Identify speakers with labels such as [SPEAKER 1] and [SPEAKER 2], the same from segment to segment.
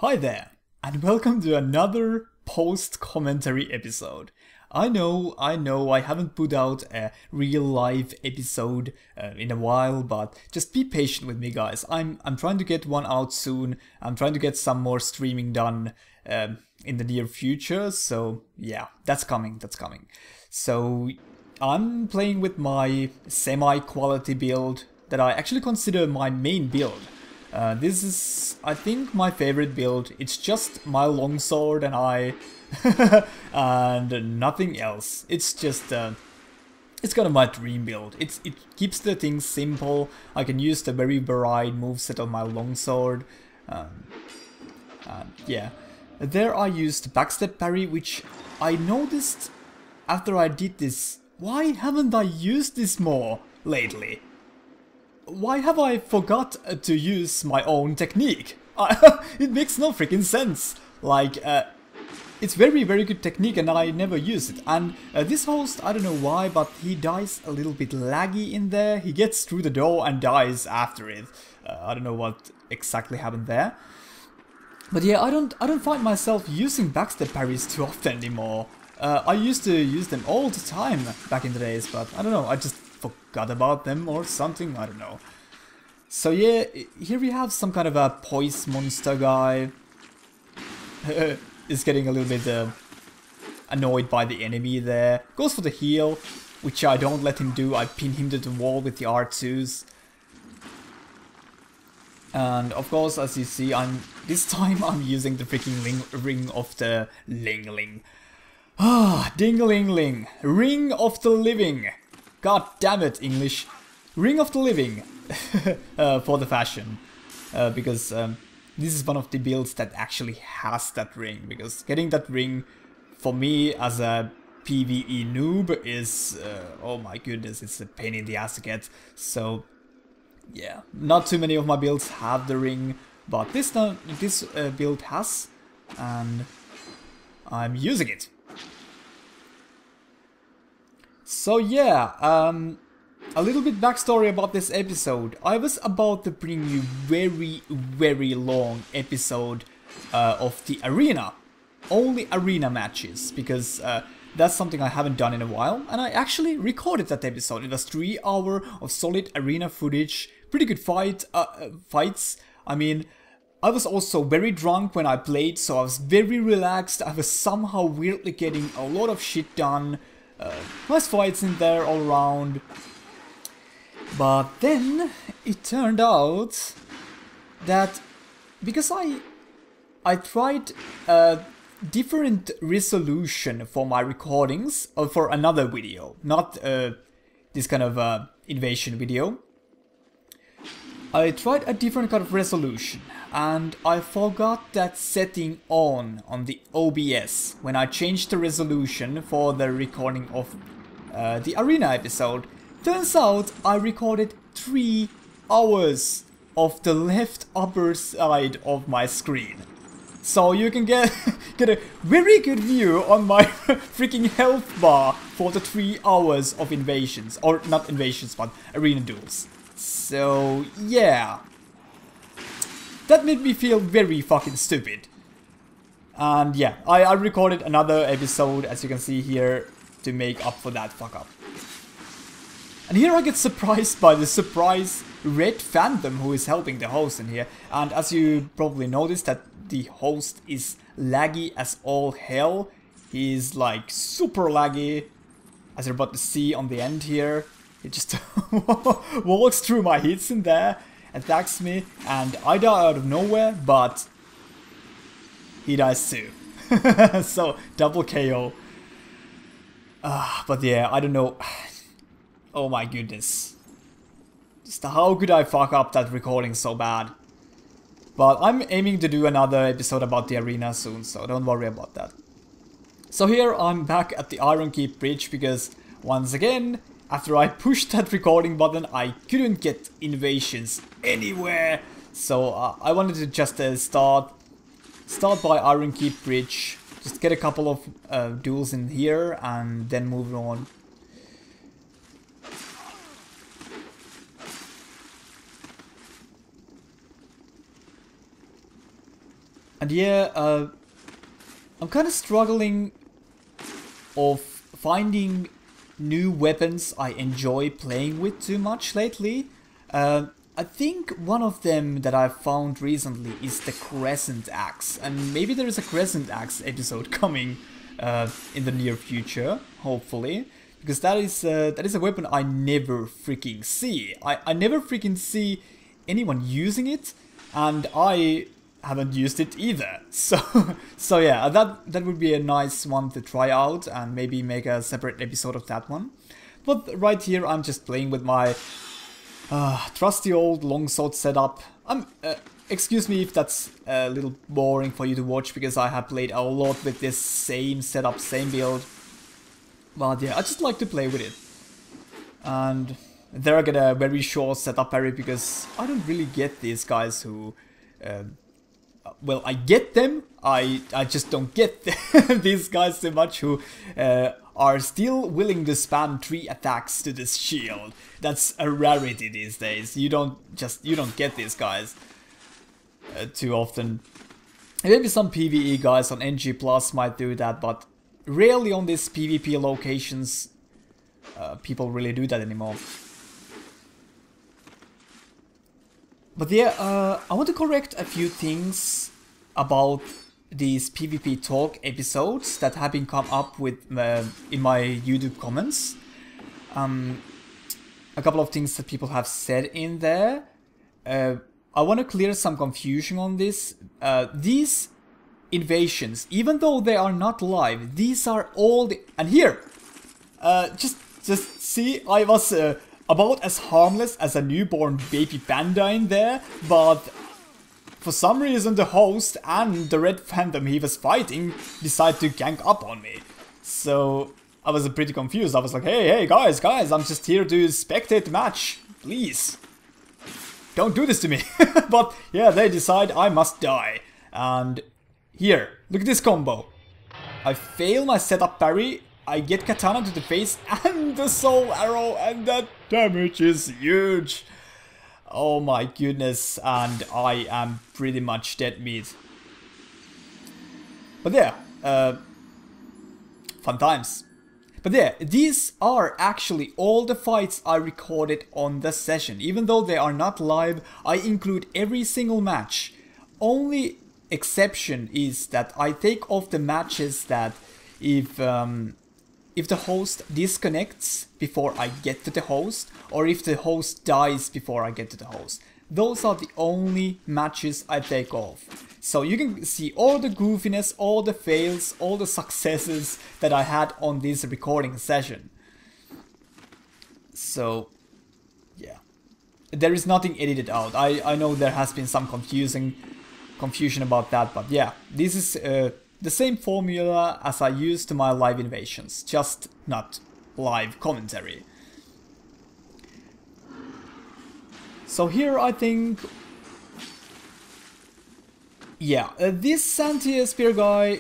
[SPEAKER 1] Hi there, and welcome to another post-commentary episode. I know, I haven't put out a real live episode in a while, but just be patient with me, guys. I'm trying to get one out soon. I'm trying to get some more streaming done in the near future, so yeah, that's coming. So I'm playing with my semi-quality build that I actually consider my main build. This is, I think, my favorite build. It's just my longsword and I, and nothing else. It's just, it's kind of my dream build. It keeps the things simple. I can use the very varied moveset of my longsword. Yeah. There I used backstep parry, which I noticed after I did this. Why haven't I used this more lately? Why have I forgot to use my own technique? It makes no freaking sense. Like, it's very good technique and I never use it. And this host, I don't know why, but he dies a little bit laggy in there. He gets through the door and dies after it. I don't know what exactly happened there. But yeah, I don't find myself using backstep parries too often anymore. I used to use them all the time back in the days, but I don't know, I just forgot about them or something, I don't know. So yeah, here we have some kind of a Poise monster guy. Is getting a little bit annoyed by the enemy there. Goes for the heal, which I don't let him do. I pin him to the wall with the R2s. And of course, as you see, this time I'm using the freaking ring of the ling. Ah, ding-a-ling-ling. Ring of the living. God damn it, English. Ring of the living. For the fashion. Because this is one of the builds that actually has that ring. Because getting that ring, for me as a PvE noob, is... oh my goodness, it's a pain in the ass to get. So, yeah. Not too many of my builds have the ring. But this build has. And I'm using it. So yeah, a little bit backstory about this episode. I was about to bring you very long episode of the arena. Only arena matches, because that's something I haven't done in a while. And I actually recorded that episode. It was 3 hours of solid arena footage. Pretty good fights. I mean, I was also very drunk when I played, so I was very relaxed. I was somehow weirdly getting a lot of shit done. Nice fights in there all around. But then it turned out that because I tried a different resolution for my recordings for another video, not this kind of invasion video. I tried a different kind of resolution and I forgot that setting on the OBS when I changed the resolution for the recording of the arena episode. Turns out I recorded 3 hours of the left upper side of my screen. So you can get a very good view on my freaking health bar for the 3 hours of invasions, or not invasions but arena duels. So, yeah. That made me feel very fucking stupid. And yeah, I recorded another episode, as you can see here, to make up for that fuck up. And here I get surprised by the surprise red phantom who is helping the host in here. And as you probably noticed that the host is laggy as all hell. He's like super laggy, as you're about to see on the end here. It just walks through my hits in there, attacks me, and I die out of nowhere, but he dies too. So, double KO. But yeah, I don't know. Oh my goodness. Just how could I fuck up that recording so bad? But I'm aiming to do another episode about the arena soon, so don't worry about that. So here I'm back at the Iron Keep Bridge because, once again, after I pushed that recording button, I couldn't get invasions anywhere. So I wanted to just start by Iron Keep Bridge, just get a couple of duels in here, and then move on. And yeah, I'm kind of struggling of finding new weapons I enjoy playing with too much lately. I think one of them that I've found recently is the Crescent Axe, and maybe there is a Crescent Axe episode coming in the near future, hopefully, because that is a weapon I never freaking see. I never freaking see anyone using it, and I haven't used it either. So yeah, that would be a nice one to try out and maybe make a separate episode of that one. But right here I'm just playing with my trusty old longsword setup. Excuse me if that's a little boring for you to watch, because I have played a lot with this same setup, same build. But yeah, I just like to play with it. And there I get a very short setup parry, because I don't really get these guys who... well, I get them, I just don't get these guys so much who are still willing to spam 3 attacks to this shield. That's a rarity these days. You don't get these guys too often. Maybe some PvE guys on NG Plus might do that, but rarely on these PvP locations people really do that anymore. But yeah, I want to correct a few things about these PvP talk episodes that have been come up with in my YouTube comments. A couple of things that people have said in there. I want to clear some confusion on this. These invasions, even though they are not live, these are all the... And here, just see, I was about as harmless as a newborn baby panda in there, but for some reason the host and the red phantom he was fighting decided to gank up on me. So I was pretty confused. I was like, hey guys, I'm just here to spectate the match, please. Don't do this to me. But yeah, they decide I must die. And here, look at this combo. I fail my setup parry, I get katana to the face and the soul arrow, and that damage is huge. Oh my goodness, and I am pretty much dead meat. But yeah, fun times. But yeah, these are actually all the fights I recorded on the session. Even though they are not live, I include every single match. Only exception is that I take off the matches that if the host disconnects before I get to the host, or if the host dies before I get to the host. Those are the only matches I take off. So you can see all the goofiness, all the fails, all the successes that I had on this recording session. So, yeah. There is nothing edited out. I know there has been some confusion about that, but yeah. This is the same formula as I used to my live invasions, just not live commentary. So here I think... Yeah, this Santia Spear guy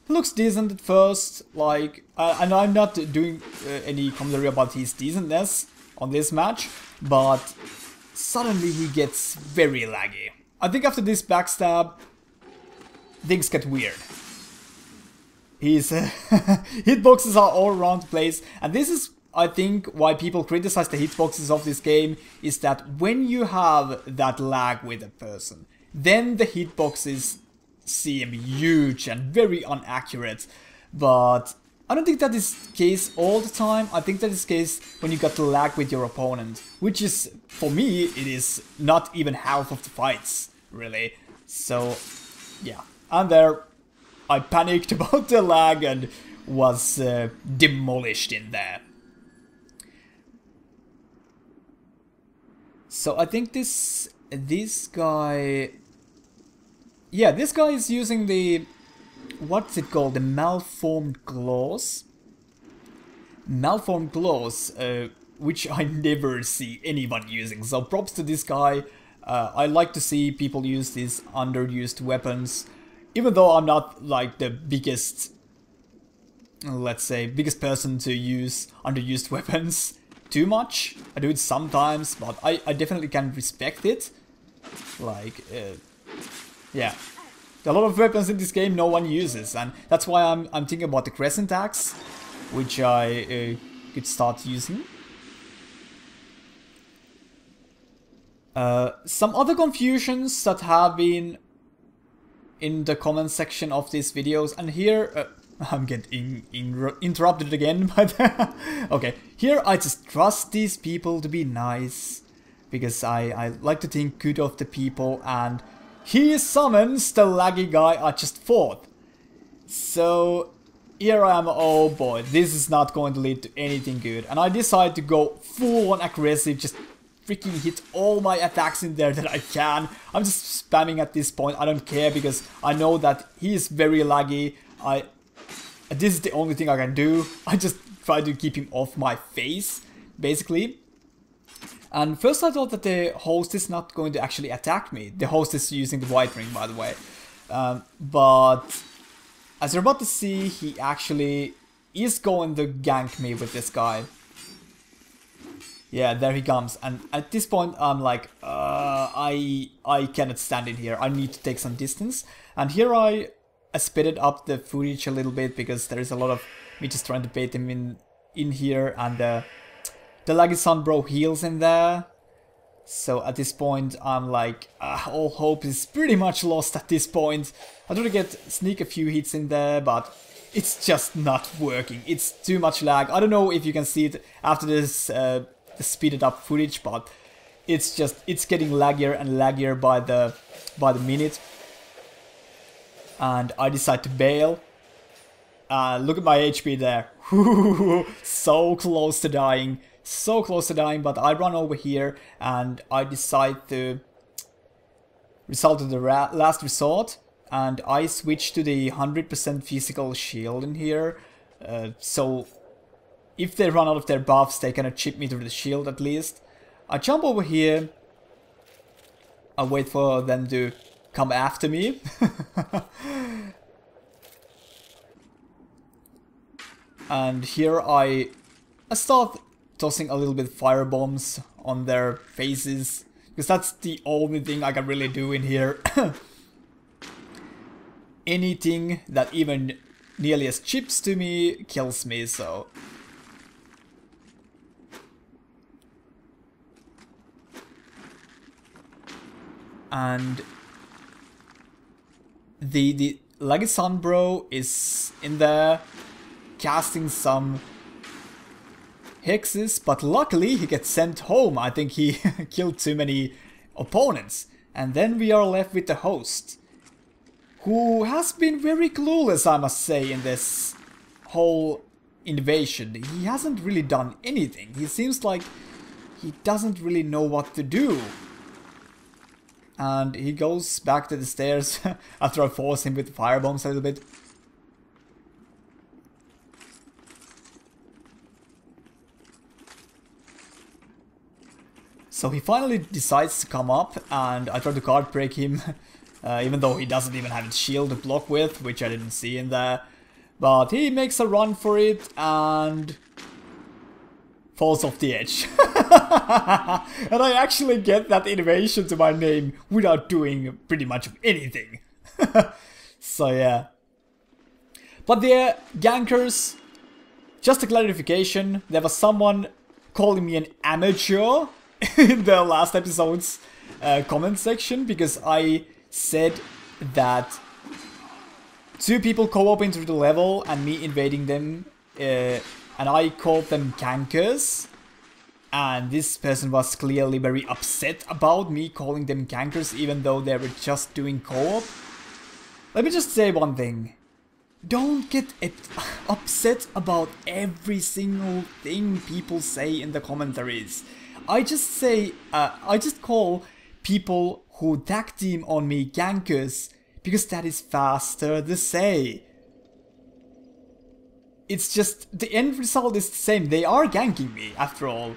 [SPEAKER 1] looks decent at first, like... and I'm not doing any commentary about his decentness on this match, but suddenly he gets very laggy. I think after this backstab, things get weird. His hitboxes are all around the place, and this is, I think, why people criticize the hitboxes of this game, is that when you have that lag with a person, then the hitboxes seem huge and very inaccurate. But I don't think that is the case all the time. I think that is the case when you got the lag with your opponent, which is, for me, it is not even half of the fights, really. So, yeah. And there, I panicked about the lag and was demolished in there. So I think this guy... Yeah, this guy is using the... What's it called? The malformed claws? Malformed claws, which I never see anyone using. So props to this guy. I like to see people use these underused weapons. Even though I'm not like the biggest, let's say, biggest person to use underused weapons too much. I do it sometimes, but I definitely can respect it. Like, yeah. There are a lot of weapons in this game no one uses, and that's why I'm thinking about the crescent axe, which I could start using. Some other confusions that have been in the comment section of these videos, and here I'm getting interrupted again, but okay, here I just trust these people to be nice, because I like to think good of the people, and he summons the laggy guy I just fought. So here I am, oh boy, this is not going to lead to anything good, and I decide to go full on aggressive, just freaking hit all my attacks in there that I can. I'm just spamming at this point, I don't care, because I know that he is very laggy. This is the only thing I can do. I just try to keep him off my face, basically. And first I thought that the host is not going to actually attack me. The host is using the white ring, by the way. But as you're about to see, he actually is going to gank me with this guy. Yeah, there he comes. And at this point I'm like, I cannot stand in here. I need to take some distance. And here I speeded up the footage a little bit, because there is a lot of me just trying to bait him in here, and the laggy son bro heals in there. So at this point I'm like, all hope is pretty much lost at this point. I try to sneak a few hits in there, but it's just not working. It's too much lag. I don't know if you can see it after this the speeded up footage, but it's getting laggier and laggier by the minute. And I decide to bail. Look at my HP there. So close to dying. So close to dying, but I run over here and I decide to resort to the last resort. And I switch to the 100% physical shield in here. So if they run out of their buffs, they cannot chip me through the shield at least. I jump over here. I wait for them to come after me. And here I start tossing a little bit fire bombs on their faces, because that's the only thing I can really do in here. Anything that even nearly as chips to me kills me, so. And the laggy son bro is in there casting some hexes, but luckily he gets sent home. I think he killed too many opponents. And then we are left with the host, who has been very clueless, I must say, in this whole invasion. He hasn't really done anything. He seems like he doesn't really know what to do. And he goes back to the stairs after I force him with firebombs a little bit. So he finally decides to come up, and I try to card break him, even though he doesn't even have his shield to block with, which I didn't see in there. But he makes a run for it, and falls off the edge. And I actually get that innovation to my name without doing pretty much anything. So yeah. But the gankers, just a clarification, there was someone calling me an amateur in the last episode's comment section, because I said that two people co-oping through the level and me invading them, and I called them gankers, and this person was clearly very upset about me calling them gankers even though they were just doing co-op. Let me just say one thing. Don't get upset about every single thing people say in the commentaries. I just call people who tag team on me gankers, because that is faster to say. It's just, the end result is the same. They are ganking me, after all.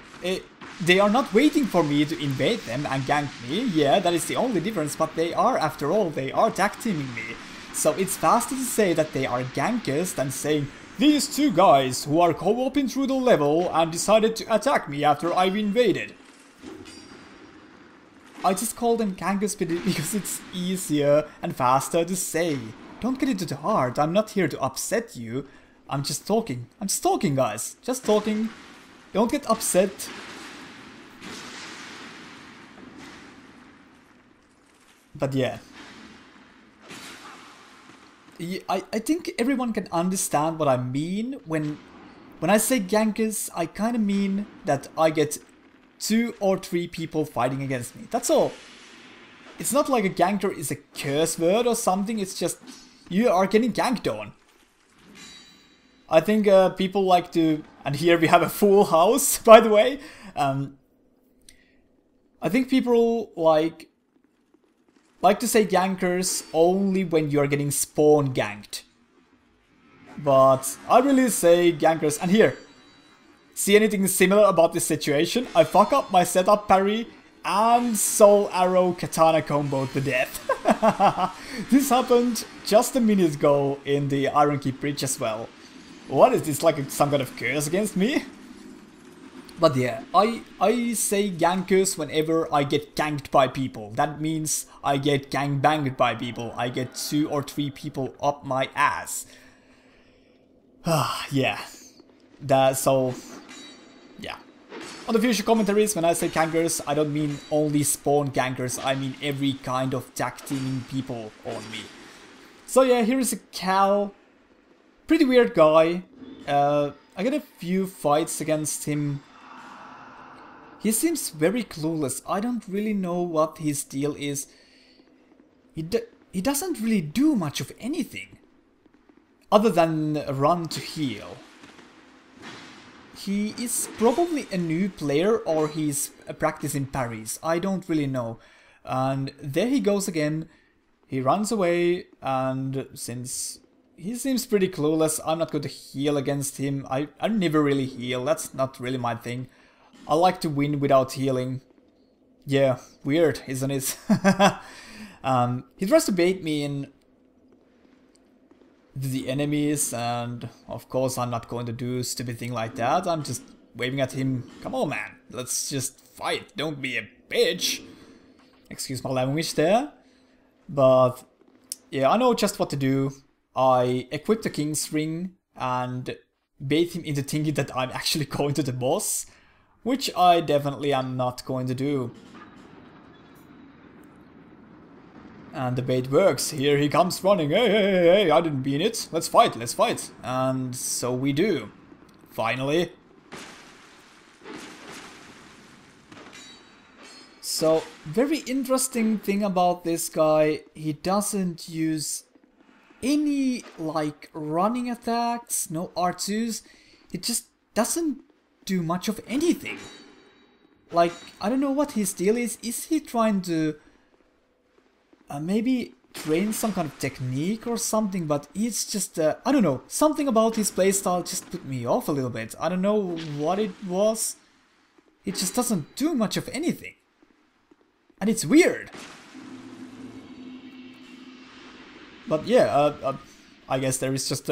[SPEAKER 1] They are not waiting for me to invade them and gank me. Yeah, that is the only difference, but they are, after all, they are tag teaming me. So it's faster to say that they are gankers than saying, these two guys who are co-oping through the level and decided to attack me after I've invaded. I just call them gankers because it's easier and faster to say. Don't get into the heart. I'm not here to upset you. I'm just talking. I'm just talking, guys. Just talking. Don't get upset. But yeah. I think everyone can understand what I mean when I say gankers. I kind of mean that I get 2 or 3 people fighting against me. That's all. It's not like a ganker is a curse word or something. It's just you are getting ganked on. I think people like to, and here we have a full house, by the way. I think people like to say gankers only when you are getting spawn ganked. But I really say gankers, and here. See anything similar about this situation? I fuck up my setup parry and soul arrow katana combo to death. This happened just a minute ago in the Iron Key Bridge as well. What is this, like some kind of curse against me? But yeah, I say gankers whenever I get ganked by people. That means I get gangbanged by people. I get 2 or 3 people up my ass. Yeah. So, yeah. On the future commentaries, when I say gankers, I don't mean only spawn gankers. I mean every kind of tag teaming people on me. So yeah, here is a Cal. Pretty weird guy. I got a few fights against him. He seems very clueless. I don't really know what his deal is. He doesn't really do much of anything other than run to heal. He is probably a new player or he's practicing parries. I don't really know. And there he goes again. He runs away, and since he seems pretty clueless, I'm not going to heal against him. I never really heal. That's not really my thing. I like to win without healing. Yeah, weird, isn't it? He tries to bait me in the enemies, and of course I'm not going to do a stupid thing like that. I'm just waving at him. Come on, man, let's just fight. Don't be a bitch. Excuse my language there. But yeah, I know just what to do. I equip the King's Ring and bait him into thinking that I'm actually going to the boss, which I definitely am not going to do. And the bait works. Here he comes running. Hey, hey, hey, hey, I didn't mean it. Let's fight, let's fight. And so we do. Finally. So, very interesting thing about this guy. He doesn't use any, like, running attacks, no R2s. He just doesn't do much of anything. Like, I don't know what his deal is. Is he trying to maybe train some kind of technique or something? But it's just, I don't know, something about his playstyle just put me off a little bit. I don't know what it was. It just doesn't do much of anything. And it's weird. But yeah, I guess there is just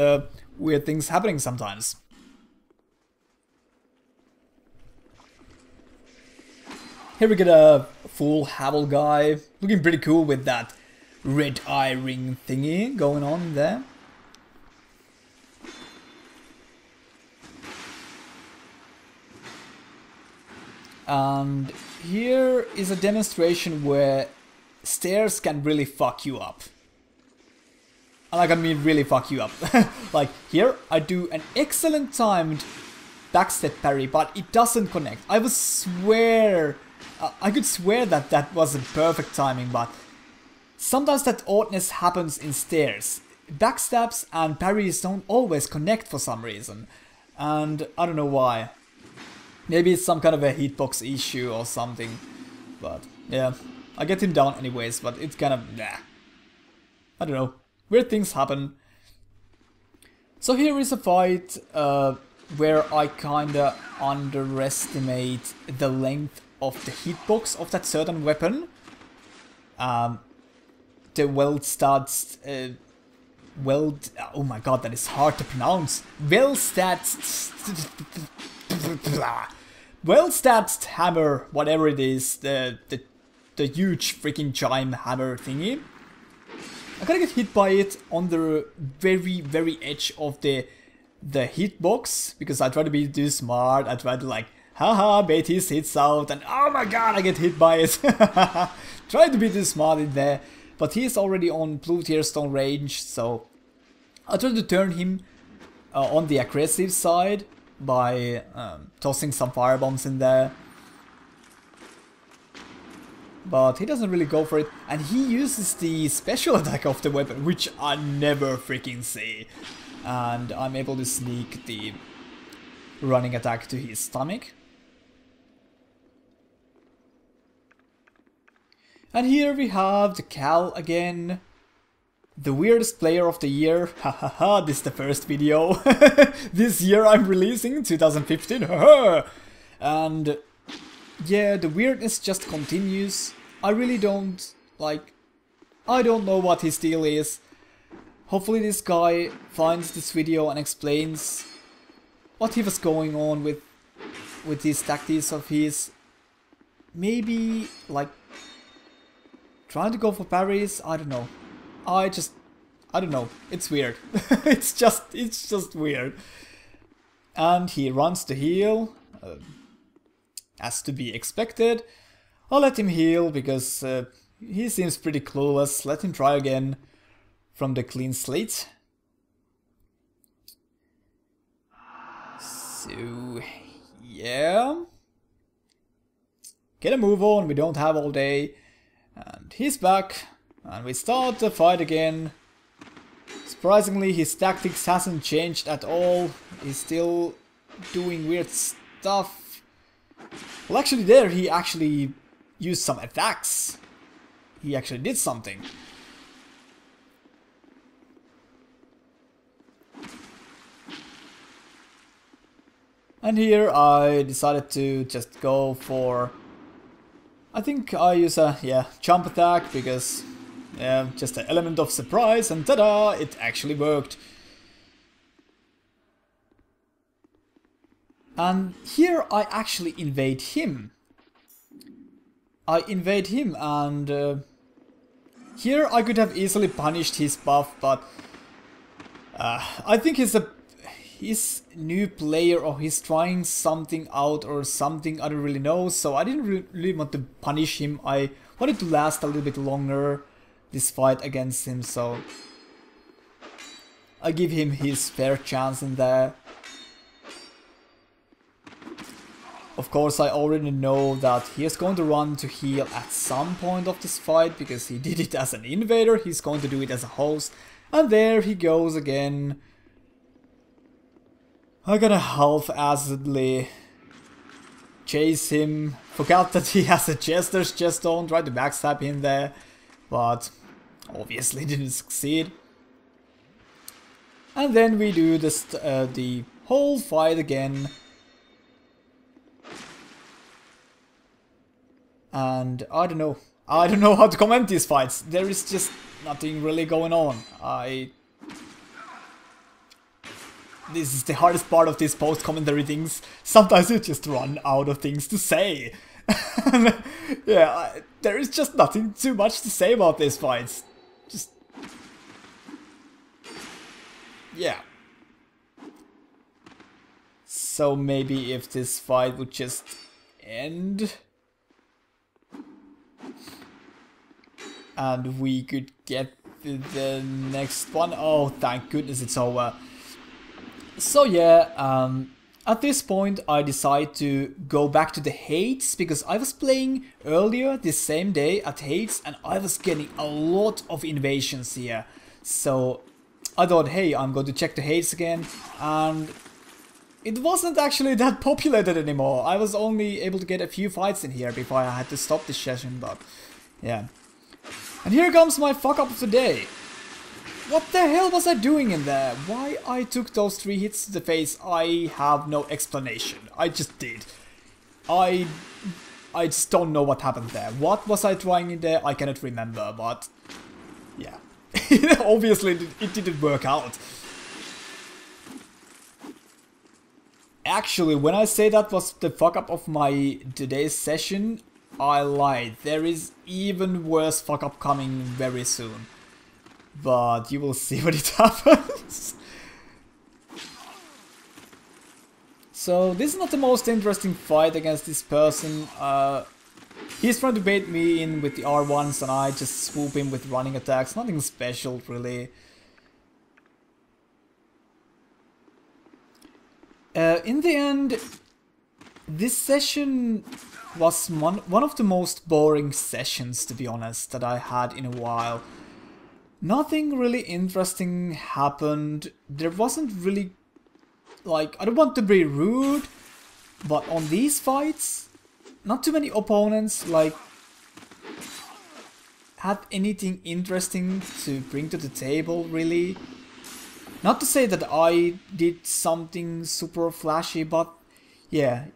[SPEAKER 1] weird things happening sometimes. Here we get a full Havel guy, looking pretty cool with that red eye ring thingy going on there. And here is a demonstration where stairs can really fuck you up. And I mean really fuck you up. Like here I do an excellent timed backstep parry, but it doesn't connect. I would swear, I could swear that that was a perfect timing, but sometimes that oddness happens in stairs. Backstabs and parries don't always connect for some reason. And I don't know why. Maybe it's some kind of a hitbox issue or something. But yeah, I get him down anyways, but it's kind of, nah. I don't know. Weird things happen. So here is a fight where I kinda underestimate the length of the hitbox of that certain weapon. The weld starts... oh my god, that is hard to pronounce. Well-statsed hammer, whatever it is, the the huge freaking chime hammer thingy. I gotta get hit by it on the very edge of the hitbox, because I try to be too smart. I try to like, haha, bait his hits out, and oh my god, I get hit by it. Try to be too smart in there, but he's already on blue tier stone range, so I try to turn him on the aggressive side by tossing some firebombs in there. But he doesn't really go for it, and he uses the special attack of the weapon, which I never freaking see. And I'm able to sneak the running attack to his stomach. And here we have the Cal again. The weirdest player of the year. Hahaha, this is the first video this year I'm releasing, 2015. Haha. And yeah, the weirdness just continues. I really don't, like, I don't know what his deal is. Hopefully this guy finds this video and explains what he was going on with these tactics of his. Maybe, like, trying to go for parries, I don't know. I don't know, it's weird. it's just weird. And he runs to heal, as to be expected. I'll let him heal because he seems pretty clueless. Let him try again from the clean slate. So, yeah. Get a move on, we don't have all day. And he's back, and we start the fight again. Surprisingly, his tactics hasn't changed at all. He's still doing weird stuff. Well, actually there he actually used some attacks. He actually did something. And here I decided to just go for, I think I use a, jump attack, because just an element of surprise, and ta-da, it actually worked. And here I actually invade him. And here I could have easily punished his buff, but I think he's new player, or he's trying something out or something, I don't really know, so I didn't really want to punish him. I wanted to last a little bit longer, this fight against him, so I give him his fair chance in there. Of course, I already know that he is going to run to heal at some point of this fight, because he did it as an invader, he's going to do it as a host. And there he goes again. I'm gonna half-assedly chase him. Forgot that he has a Jester's chest on, tried to backstab him there, but obviously didn't succeed. And then we do this, the whole fight again. And I don't know how to comment these fights. There is just nothing really going on. This is the hardest part of this post-commentary things. Sometimes you just run out of things to say. Yeah, there is just nothing too much to say about these fights. Just, yeah. So maybe if this fight would just end, and we could get to the next one. Oh, thank goodness it's over. So yeah, at this point I decide to go back to the Heides, because I was playing earlier this same day at Heides and I was getting a lot of invasions here. So I thought, hey, I'm going to check the Heides again, and it wasn't actually that populated anymore. I was only able to get a few fights in here before I had to stop this session, but yeah. And here comes my fuck up of the day. What the hell was I doing in there? Why I took those 3 hits to the face, I have no explanation. I just did. I just don't know what happened there. What was I trying in there? I cannot remember, but yeah. Obviously it didn't work out. Actually, when I say that was the fuck up of my today's session, I lied. There is even worse fuck up coming very soon. But you will see when it happens. So this is not the most interesting fight against this person. He's trying to bait me in with the R1s and I just swoop him with running attacks. Nothing special really. In the end, this session was one of the most boring sessions, to be honest, that I had in a while. Nothing really interesting happened. There wasn't really, like, I don't want to be rude, but on these fights, not too many opponents, like, had anything interesting to bring to the table, really. Not to say that I did something super flashy, but yeah,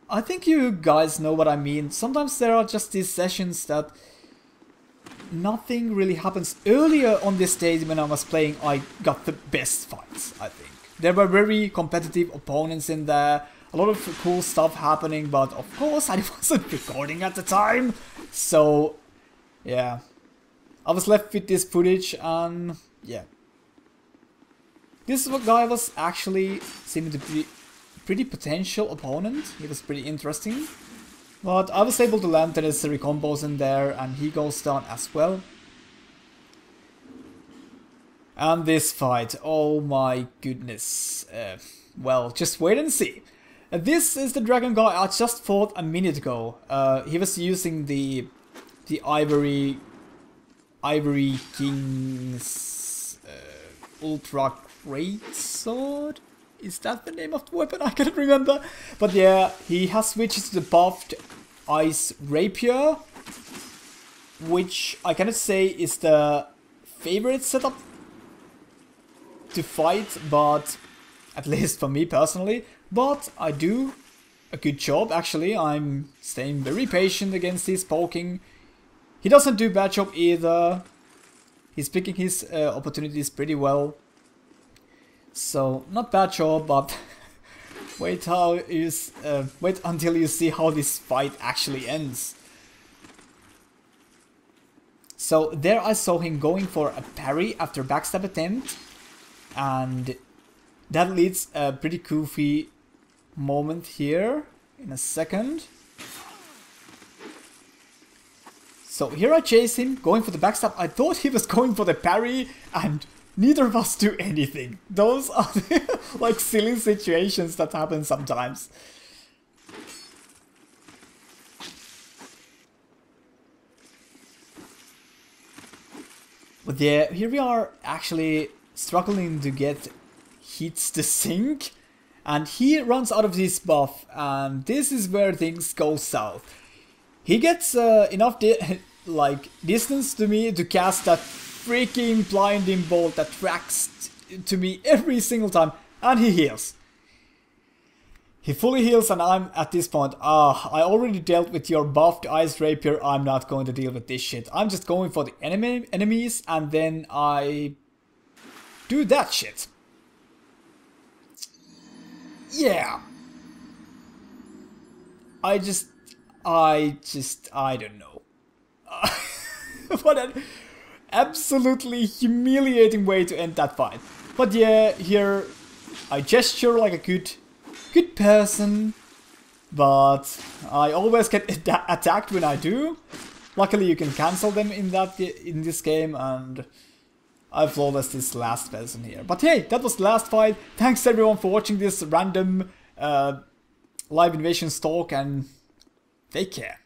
[SPEAKER 1] I think you guys know what I mean. Sometimes there are just these sessions that nothing really happens. Earlier on this stage when I was playing, I got the best fights, I think. There were very competitive opponents in there, a lot of cool stuff happening, but of course I wasn't recording at the time. So, yeah. I was left with this footage and, yeah. This guy was actually seeming to be a pretty potential opponent. He was pretty interesting. But I was able to land the necessary combos in there and he goes down as well. And this fight, oh my goodness. Well, just wait and see. This is the dragon guy I just fought a minute ago. He was using the Ivory King's Ultra Great Sword? Is that the name of the weapon? I can't remember. But yeah, he has switched to the buffed Ice Rapier, which I cannot say is the favorite setup to fight, but at least for me personally. But I do a good job, actually. I'm staying very patient against his poking. He doesn't do bad job either. He's picking his opportunities pretty well. So, not bad job, but wait until you see how this fight actually ends. So, there I saw him going for a parry after backstab attempt. And that leads a pretty goofy moment here in a second. So, here I chase him, going for the backstab. I thought he was going for the parry and neither of us do anything. Those are like silly situations that happen sometimes. But yeah, here we are actually struggling to get hits to sink. And he runs out of this buff and this is where things go south. He gets enough distance to me to cast that freaking blinding bolt that tracks to me every single time, and he heals. He fully heals and I'm at this point, I already dealt with your buffed Ice Rapier, I'm not going to deal with this shit. I'm just going for the enemies and then I do that shit. Yeah. I don't know. What an absolutely humiliating way to end that fight. But yeah, here I gesture like a good person, but I always get attacked when I do. Luckily you can cancel them in this game, and I flawless this last person here. But hey, that was the last fight. Thanks everyone for watching this random live invasion talk, and take care.